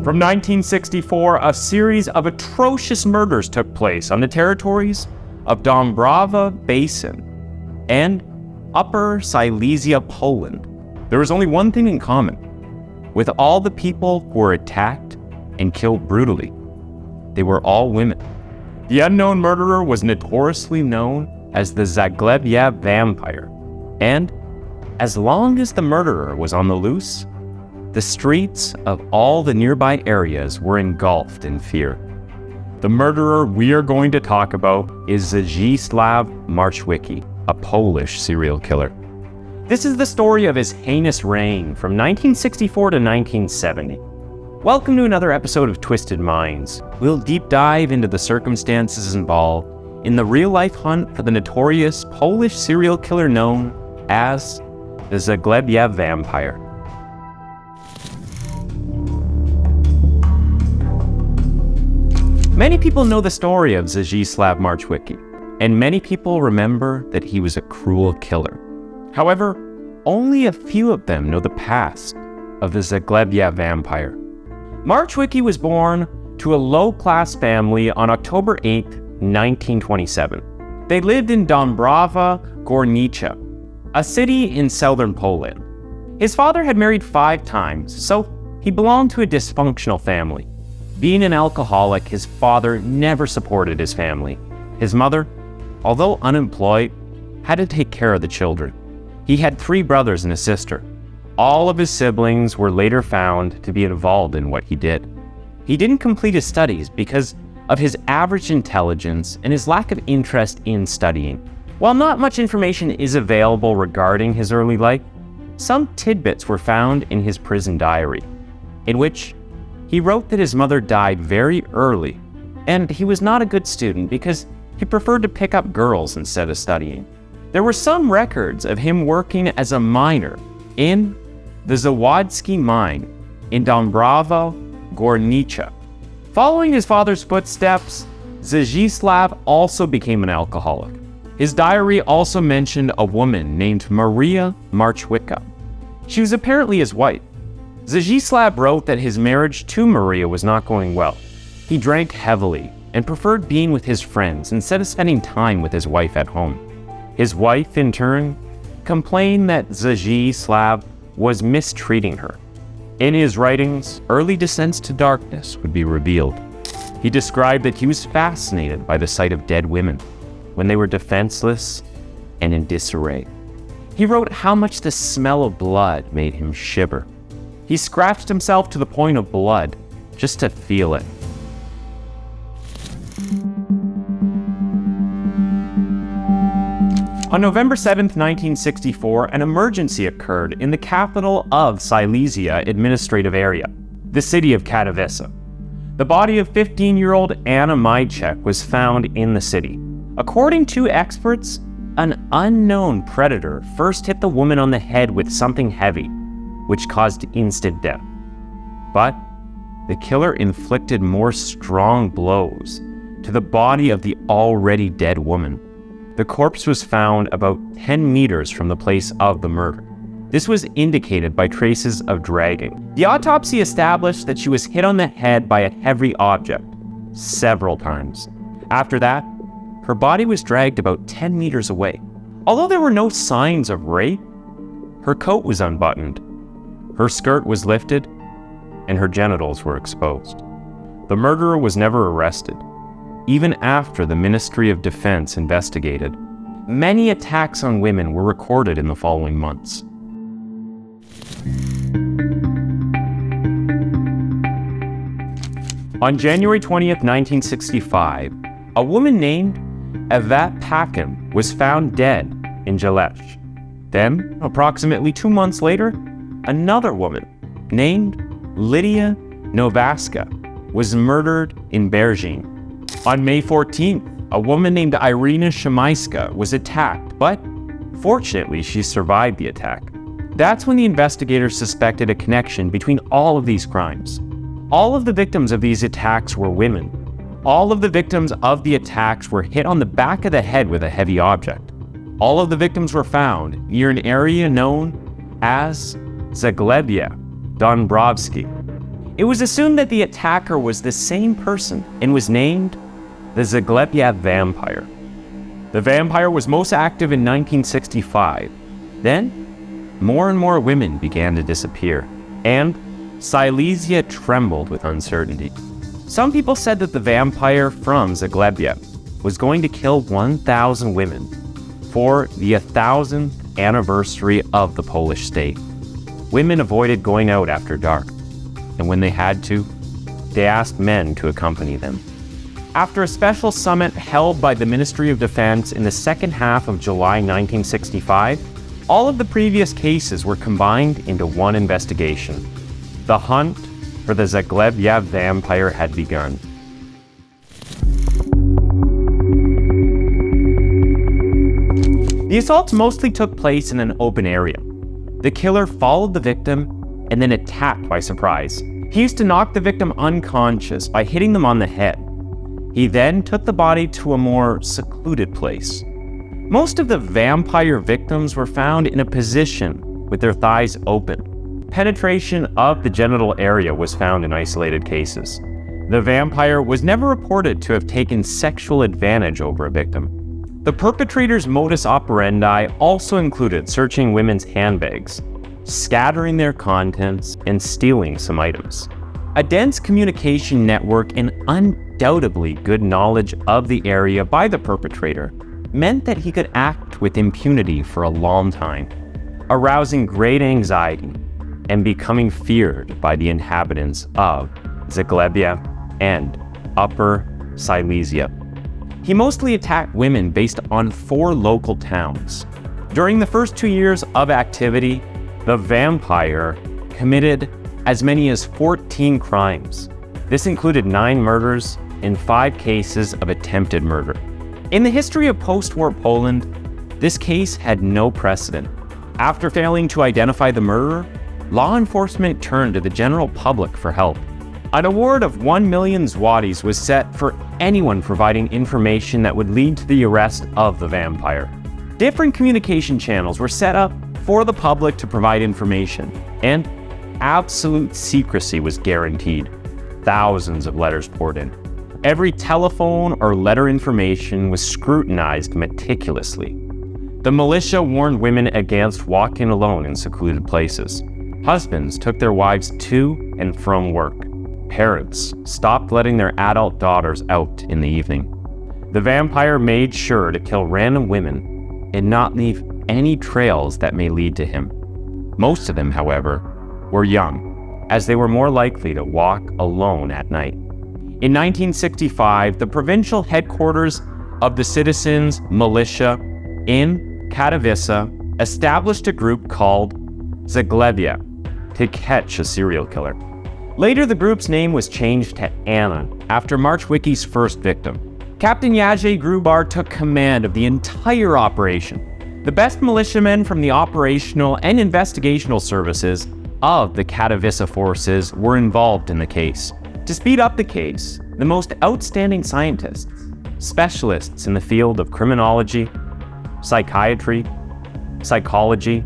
From 1964, a series of atrocious murders took place on the territories of Dąbrowa Basin and Upper Silesia, Poland. There was only one thing in common with all the people who were attacked and killed brutally. They were all women. The unknown murderer was notoriously known as the Zagłębie Vampire, and as long as the murderer was on the loose, the streets of all the nearby areas were engulfed in fear. The murderer we are going to talk about is Zdzisław Marchwicki, a Polish serial killer. This is the story of his heinous reign from 1964 to 1970. Welcome to another episode of Twisted Minds. We'll deep dive into the circumstances involved in the real-life hunt for the notorious Polish serial killer known as the Zagłębie Vampire. Many people know the story of Zdzisław Marchwicki, and many people remember that he was a cruel killer. However, only a few of them know the past of the Zagłębie Vampire. Marchwicki was born to a low-class family on October 8, 1927. They lived in Dąbrowa Górnicza, a city in southern Poland. His father had married 5 times, so he belonged to a dysfunctional family. Being an alcoholic, his father never supported his family. His mother, although unemployed, had to take care of the children. He had 3 brothers and a sister. All of his siblings were later found to be involved in what he did. He didn't complete his studies because of his average intelligence and his lack of interest in studying. While not much information is available regarding his early life, some tidbits were found in his prison diary, in which he wrote that his mother died very early, and he was not a good student because he preferred to pick up girls instead of studying. There were some records of him working as a miner in the Zawadski mine in Dąbrowa Górnicza. Following his father's footsteps, Zdzisław also became an alcoholic. His diary also mentioned a woman named Maria Marchwicka. She was apparently his wife. Zdzisław wrote that his marriage to Maria was not going well. He drank heavily and preferred being with his friends instead of spending time with his wife at home. His wife, in turn, complained that Zdzisław was mistreating her. In his writings, early descents to darkness would be revealed. He described that he was fascinated by the sight of dead women when they were defenseless and in disarray. He wrote how much the smell of blood made him shiver. He scratched himself to the point of blood just to feel it. On November 7, 1964, an emergency occurred in the capital of Silesia administrative area, the city of Katowice. The body of 15-year-old Anna Majczak was found in the city. According to experts, an unknown predator first hit the woman on the head with something heavy, which caused instant death. But the killer inflicted more strong blows to the body of the already dead woman. The corpse was found about 10 meters from the place of the murder. This was indicated by traces of dragging. The autopsy established that she was hit on the head by a heavy object several times. After that, her body was dragged about 10 meters away. Although there were no signs of rape, her coat was unbuttoned, her skirt was lifted, and her genitals were exposed. The murderer was never arrested. Even after the Ministry of Defense investigated, many attacks on women were recorded in the following months. On January 20th, 1965, a woman named Ewa Pakin was found dead in Czeladź. Then, approximately 2 months later, another woman named Lydia Nowaska was murdered in Będzin. On May 14th, a woman named Irina Szymajska was attacked, but fortunately she survived the attack. That's when the investigators suspected a connection between all of these crimes. All of the victims of these attacks were women. All of the victims of the attacks were hit on the back of the head with a heavy object. All of the victims were found near an area known as Zagłębie Dąbrowskie. It was assumed that the attacker was the same person and was named the Zagłębie Vampire. The vampire was most active in 1965. Then, more and more women began to disappear, and Silesia trembled with uncertainty. Some people said that the vampire from Zagłębie was going to kill 1,000 women for the 1,000th anniversary of the Polish state. Women avoided going out after dark, and when they had to, they asked men to accompany them. After a special summit held by the Ministry of Defense in the second half of July 1965, all of the previous cases were combined into one investigation. The hunt for the Zagłębie Vampire had begun. The assaults mostly took place in an open area. The killer followed the victim and then attacked by surprise. He used to knock the victim unconscious by hitting them on the head. He then took the body to a more secluded place. Most of the vampire victims were found in a position with their thighs open. Penetration of the genital area was found in isolated cases. The vampire was never reported to have taken sexual advantage over a victim. The perpetrator's modus operandi also included searching women's handbags, scattering their contents, and stealing some items. A dense communication network and undoubtedly good knowledge of the area by the perpetrator meant that he could act with impunity for a long time, arousing great anxiety and becoming feared by the inhabitants of Zagłębie and Upper Silesia. He mostly attacked women based on 4 local towns. During the first 2 years of activity, the vampire committed as many as 14 crimes. This included 9 murders and 5 cases of attempted murder. In the history of post-war Poland, this case had no precedent. After failing to identify the murderer, law enforcement turned to the general public for help. An award of 1 million złotys was set for anyone providing information that would lead to the arrest of the vampire. Different communication channels were set up for the public to provide information, and absolute secrecy was guaranteed. Thousands of letters poured in. Every telephone or letter information was scrutinized meticulously. The militia warned women against walking alone in secluded places. Husbands took their wives to and from work. Parents stopped letting their adult daughters out in the evening. The vampire made sure to kill random women and not leave any trails that may lead to him. Most of them, however, were young, as they were more likely to walk alone at night. In 1965, the provincial headquarters of the citizens' militia in Katowice established a group called Zagłębie to catch a serial killer. Later, the group's name was changed to Anna after Marchwicki's first victim. Captain Jerzy Grubar took command of the entire operation. The best militiamen from the operational and investigational services of the Katowice forces were involved in the case. To speed up the case, the most outstanding scientists, specialists in the field of criminology, psychiatry, psychology,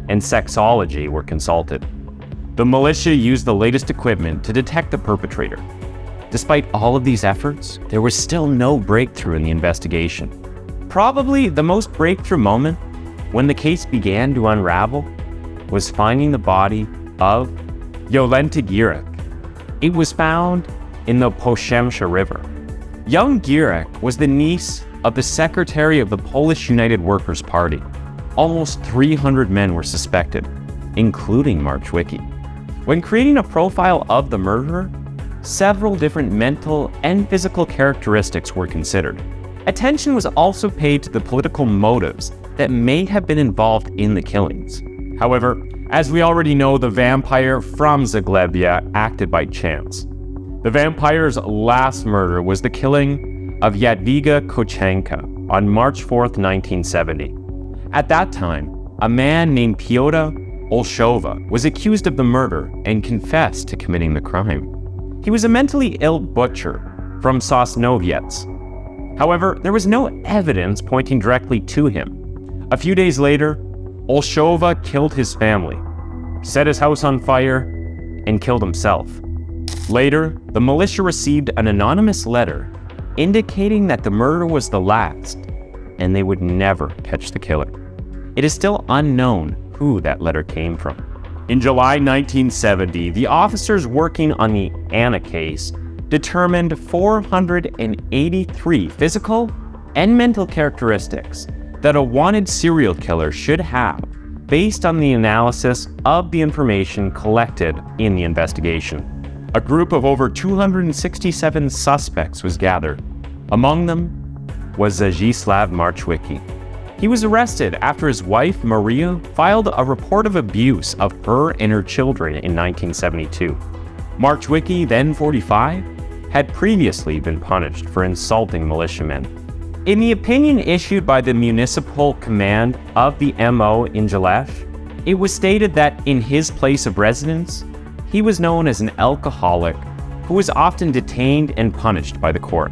and sexology were consulted. The militia used the latest equipment to detect the perpetrator. Despite all of these efforts, there was still no breakthrough in the investigation. Probably the most breakthrough moment when the case began to unravel was finding the body of Jolenta Gierek. It was found in the Poszemsza River. Young Gierek was the niece of the secretary of the Polish United Workers' Party. Almost 300 men were suspected, including Marchwicki. When creating a profile of the murderer, several different mental and physical characteristics were considered. Attention was also paid to the political motives that may have been involved in the killings. However, as we already know, the vampire from Zagłębie acted by chance. The vampire's last murder was the killing of Jadwiga Kochenka on March 4th, 1970. At that time, a man named Piotr Olszowa was accused of the murder and confessed to committing the crime. He was a mentally ill butcher from Sosnowiec. However, there was no evidence pointing directly to him. A few days later, Olszowa killed his family, set his house on fire, and killed himself. Later, the militia received an anonymous letter indicating that the murder was the last, and they would never catch the killer. It is still unknown who that letter came from. In July 1970, the officers working on the Anna case determined 483 physical and mental characteristics that a wanted serial killer should have based on the analysis of the information collected in the investigation. A group of over 267 suspects was gathered. Among them was Zdzisław Marchwicki. He was arrested after his wife, Maria, filed a report of abuse of her and her children in 1972. Marchwicki, then 45, had previously been punished for insulting militiamen. In the opinion issued by the municipal command of the MO in Czeladź, it was stated that in his place of residence, he was known as an alcoholic who was often detained and punished by the court.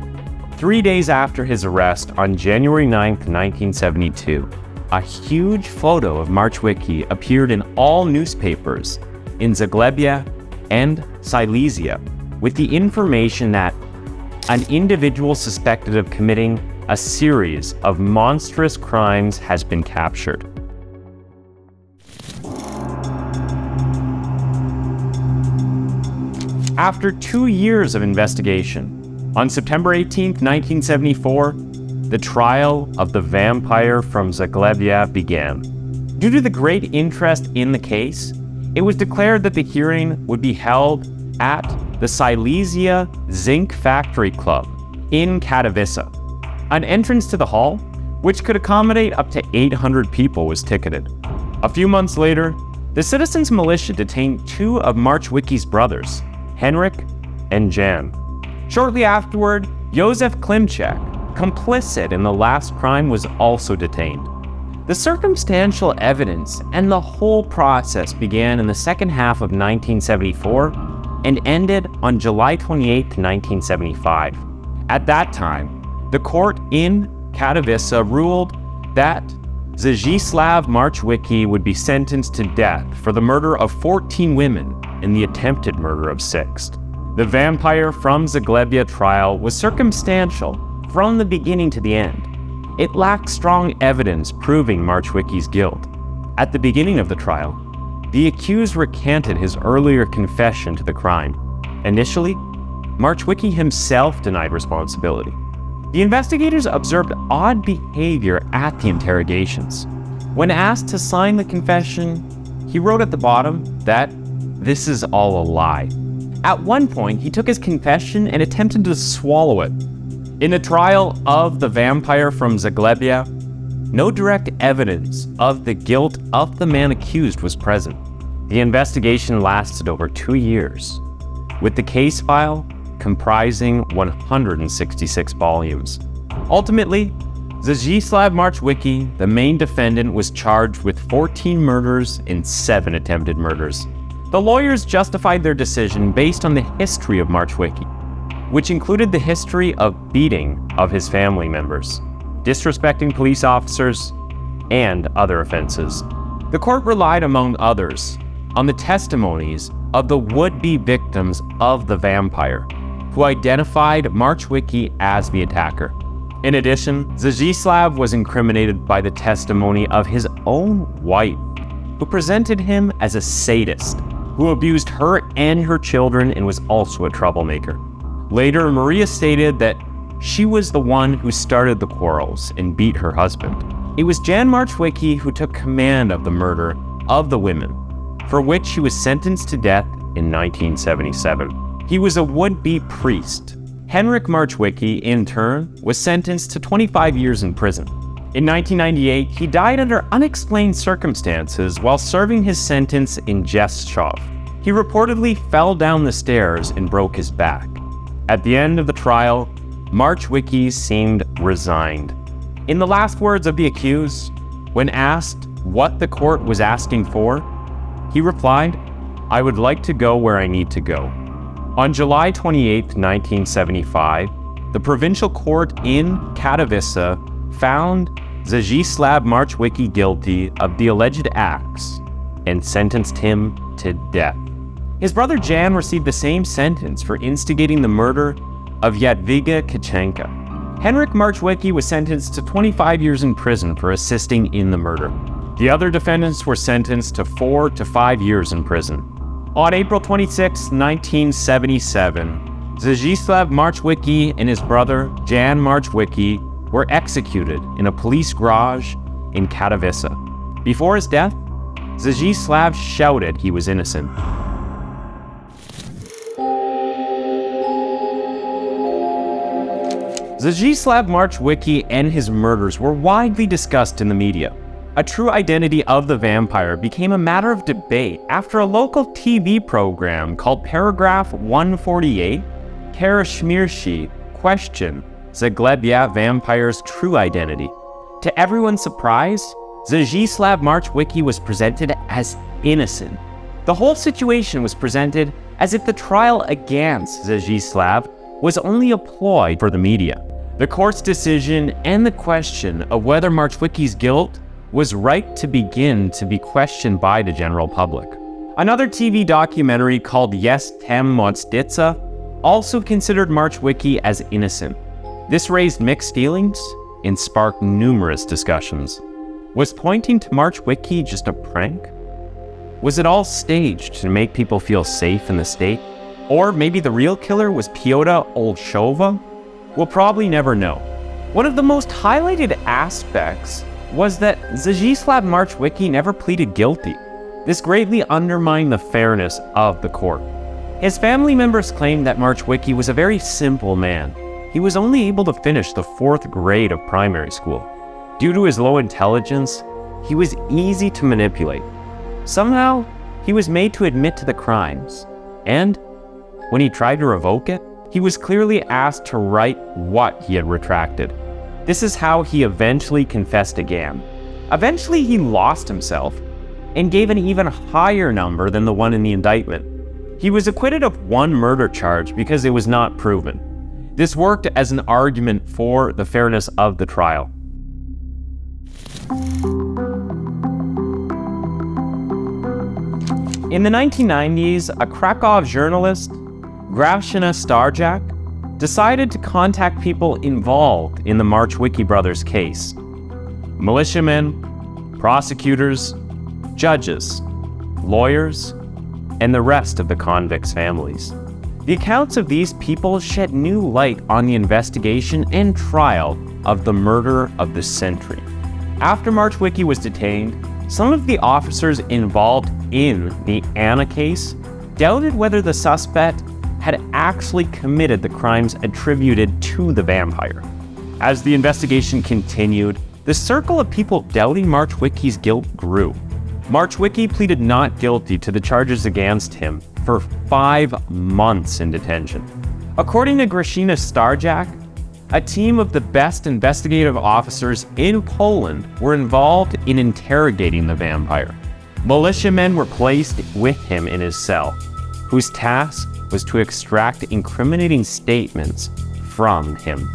3 days after his arrest on January 9, 1972, a huge photo of Marchwicki appeared in all newspapers in Zagłębie and Silesia with the information that an individual suspected of committing a series of monstrous crimes has been captured. After 2 years of investigation, on September 18, 1974, the trial of the vampire from Zagłębie began. Due to the great interest in the case, it was declared that the hearing would be held at the Silesia Zinc Factory Club in Katowice. An entrance to the hall, which could accommodate up to 800 people, was ticketed. A few months later, the citizens' militia detained 2 of Marchwicki's brothers, Henryk and Jan. Shortly afterward, Józef Klimczak, complicit in the last crime, was also detained. The circumstantial evidence and the whole process began in the second half of 1974 and ended on July 28, 1975. At that time, the court in Katowice ruled that Zdzisław Marchwicki would be sentenced to death for the murder of 14 women and the attempted murder of 6. The vampire from Zagłębie trial was circumstantial from the beginning to the end. It lacked strong evidence proving Marchwicki's guilt. At the beginning of the trial, the accused recanted his earlier confession to the crime. Initially, Marchwicki himself denied responsibility. The investigators observed odd behavior at the interrogations. When asked to sign the confession, he wrote at the bottom that this is all a lie. At one point, he took his confession and attempted to swallow it. In the trial of the vampire from Zagłębie, no direct evidence of the guilt of the man accused was present. The investigation lasted over 2 years, with the case file comprising 166 volumes. Ultimately, Zdzisław Marchwicki, the main defendant, was charged with 14 murders and 7 attempted murders. The lawyers justified their decision based on the history of Marchwicki, which included the history of beating of his family members, disrespecting police officers, and other offenses. The court relied, among others, on the testimonies of the would-be victims of the vampire, who identified Marchwicki as the attacker. In addition, Zdzisław was incriminated by the testimony of his own wife, who presented him as a sadist, who abused her and her children and was also a troublemaker. Later, Maria stated that she was the one who started the quarrels and beat her husband. It was Jan Marchwicki who took command of the murder of the women, for which she was sentenced to death in 1977. He was a would-be priest. Henryk Marchwicki, in turn, was sentenced to 25 years in prison. In 1998, he died under unexplained circumstances while serving his sentence in Rzeszów. He reportedly fell down the stairs and broke his back. At the end of the trial, Marchwicki seemed resigned. In the last words of the accused, when asked what the court was asking for, he replied, "I would like to go where I need to go." On July 28, 1975, the provincial court in Katowice found Zdzisław Marchwicki guilty of the alleged acts and sentenced him to death. His brother Jan received the same sentence for instigating the murder of Jadwiga Kaczenka. Henryk Marchwicki was sentenced to 25 years in prison for assisting in the murder. The other defendants were sentenced to 4 to 5 years in prison. On April 26, 1977, Zdzisław Marchwicki and his brother Jan Marchwicki were executed in a police garage in Katowice. Before his death, Zdzisław shouted he was innocent. Zdzisław Marchwicki and his murders were widely discussed in the media. A true identity of the vampire became a matter of debate after a local TV program called Paragraph 148, Karaśmierci, questioned Zagłębie Vampire's true identity. To everyone's surprise, Zdzisław Marchwicki was presented as innocent. The whole situation was presented as if the trial against Zdzisław was only a ploy for the media. The court's decision and the question of whether Marchwicki's guilt was right to begin to be questioned by the general public. Another TV documentary called Jestem Morderca also considered Marchwicki as innocent. This raised mixed feelings and sparked numerous discussions. Was pointing to Marchwicki just a prank? Was it all staged to make people feel safe in the state? Or maybe the real killer was Piotr Olszowa? We'll probably never know. One of the most highlighted aspects was that Zdzisław Marchwicki never pleaded guilty. This greatly undermined the fairness of the court. His family members claimed that Marchwicki was a very simple man. He was only able to finish the 4th grade of primary school. Due to his low intelligence, he was easy to manipulate. Somehow, he was made to admit to the crimes. And when he tried to revoke it, he was clearly asked to write what he had retracted. This is how he eventually confessed again. Eventually, he lost himself and gave an even higher number than the one in the indictment. He was acquitted of 1 murder charge because it was not proven. This worked as an argument for the fairness of the trial. In the 1990s, a Krakow journalist, Grażyna Starczak, decided to contact people involved in the Marchwicki brothers' case. Militiamen, prosecutors, judges, lawyers, and the rest of the convicts' families. The accounts of these people shed new light on the investigation and trial of the murder of the century. After Marchwicki was detained, some of the officers involved in the Anna case doubted whether the suspect had actually committed the crimes attributed to the vampire. As the investigation continued, the circle of people doubting Marchwicki's guilt grew. Marchwicki pleaded not guilty to the charges against him for 5 months in detention. According to Grażyna Starczak, a team of the best investigative officers in Poland were involved in interrogating the vampire. Militiamen were placed with him in his cell, whose task was to extract incriminating statements from him.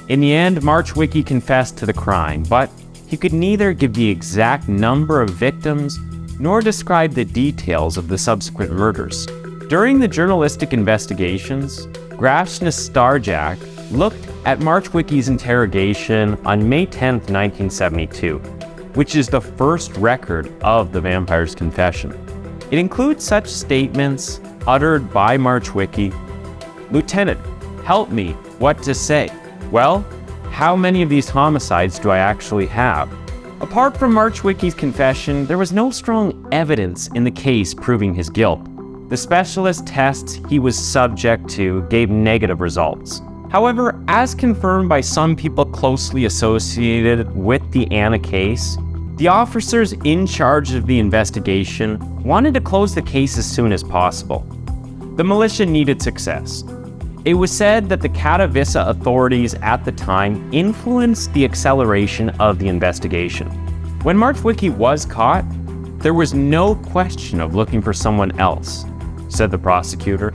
In the end, Marchwicki confessed to the crime, but he could neither give the exact number of victims nor describe the details of the subsequent murders. During the journalistic investigations, Grażyna Starczak looked at Marchwicki's interrogation on May 10, 1972, which is the first record of the vampire's confession. It includes such statements uttered by Marchwicki: "Lieutenant, help me, what to say? Well, how many of these homicides do I actually have?" Apart from Marchwicki's confession, there was no strong evidence in the case proving his guilt. The specialist tests he was subject to gave negative results. However, as confirmed by some people closely associated with the Anna case, the officers in charge of the investigation wanted to close the case as soon as possible. The militia needed success. It was said that the Katowice authorities at the time influenced the acceleration of the investigation. When Marchwicki was caught, there was no question of looking for someone else, said the prosecutor,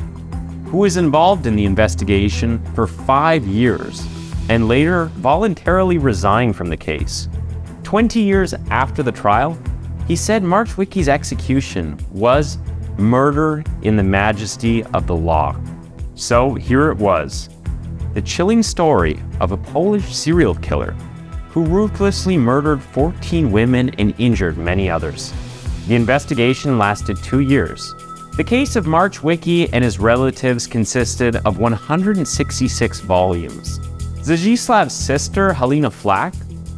who was involved in the investigation for 5 years and later voluntarily resigned from the case. 20 years after the trial, he said Marchwicki's execution was murder in the majesty of the law. So here it was, the chilling story of a Polish serial killer who ruthlessly murdered 14 women and injured many others. The investigation lasted 2 years. The case of Marchwicki and his relatives consisted of 166 volumes. Zdzisław's sister, Halina Flack,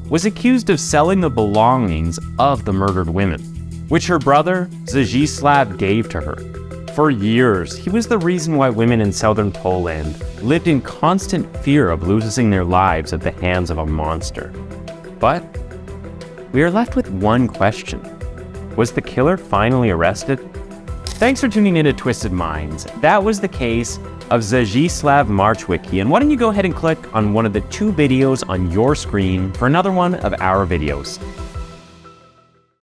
was accused of selling the belongings of the murdered women, which her brother, Zdzisław, gave to her. For years, he was the reason why women in southern Poland lived in constant fear of losing their lives at the hands of a monster. But we are left with one question. Was the killer finally arrested? Thanks for tuning in to Twisted Minds. That was the case of Zdzisław Marchwicki, and why don't you go ahead and click on one of the 2 videos on your screen for another one of our videos.